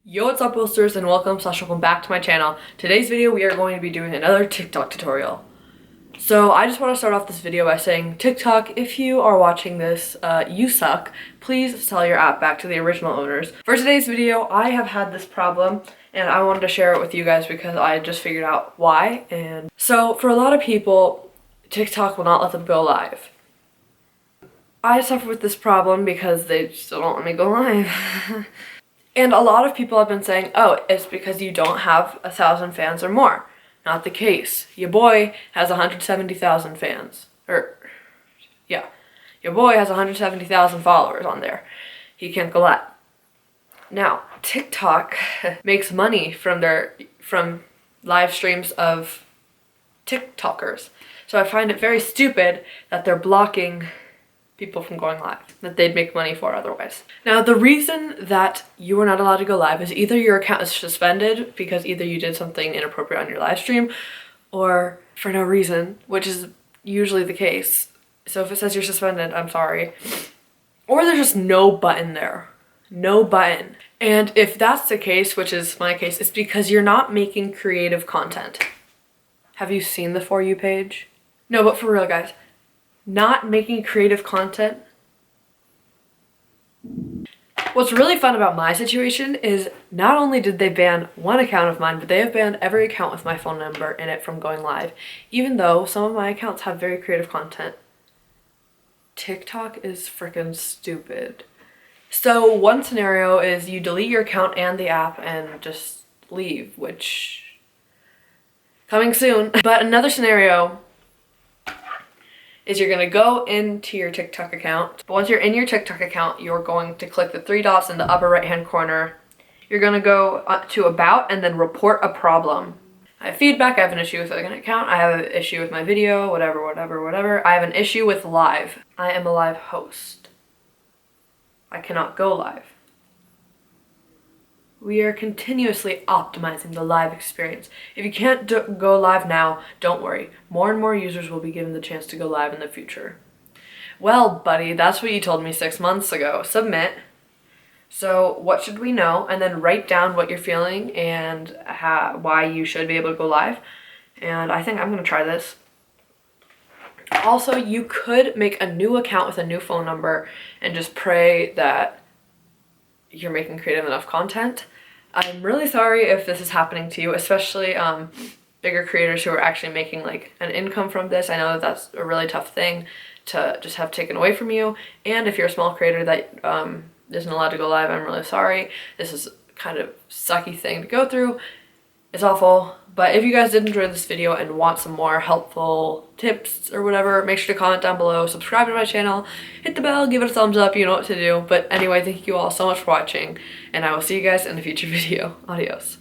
Yo, what's up, Willsters, and welcome back to my channel. Today's video we are going to be doing another TikTok tutorial. So I just want to start off this video by saying, TikTok, if you are watching this, you suck. Please sell your app back to the original owners. For today's video, I have had this problem and I wanted to share it with you guys because I just figured out why. And so for a lot of people, TikTok will not let them go live. I suffer with this problem because they still don't let me go live. And a lot of people have been saying, oh, it's because you don't have 1,000 fans or more. Not the case. Your boy has 170,000 fans. Yeah. Your boy has 170,000 followers on there. He can't go live. Now, TikTok makes money from live streams of TikTokers. So I find it very stupid that they're blocking people from going live that they'd make money for otherwise. Now, the reason that you are not allowed to go live is either your account is suspended because either you did something inappropriate on your live stream or for no reason, which is usually the case. So if it says you're suspended, I'm sorry. Or there's just no button there. No button. And if that's the case, which is my case, it's because you're not making creative content. Have you seen the For You page? No, but for real, guys. Not making creative content. What's really fun about my situation is not only did they ban one account of mine, but they have banned every account with my phone number in it from going live, even though some of my accounts have very creative content. TikTok is freaking stupid. So one scenario is you delete your account and the app and just leave, which coming soon. But another scenario is you're going to go into your TikTok account. But once you're in your TikTok account, you're going to click the three dots in the upper right hand corner. You're going to go to About and then Report a Problem. I have feedback, I have an issue with an account, I have an issue with my video, whatever. I have an issue with live. I am a live host. I cannot go live. We are continuously optimizing the live experience. If you can't go live now, don't worry. More and more users will be given the chance to go live in the future. Well, buddy, that's what you told me 6 months ago. Submit. So what should we know? And then write down what you're feeling and why you should be able to go live. And I think I'm going to try this. Also, you could make a new account with a new phone number and just pray that you're making creative enough content. I'm really sorry if this is happening to you, especially bigger creators who are actually making like an income from this. I know that that's a really tough thing to just have taken away from you. And if you're a small creator that isn't allowed to go live, I'm really sorry. This is kind of sucky thing to go through. It's awful. But if you guys did enjoy this video and want some more helpful tips or whatever, make sure to comment down below, subscribe to my channel, hit the bell, give it a thumbs up, you know what to do. But anyway, thank you all so much for watching, and I will see you guys in a future video. Adios.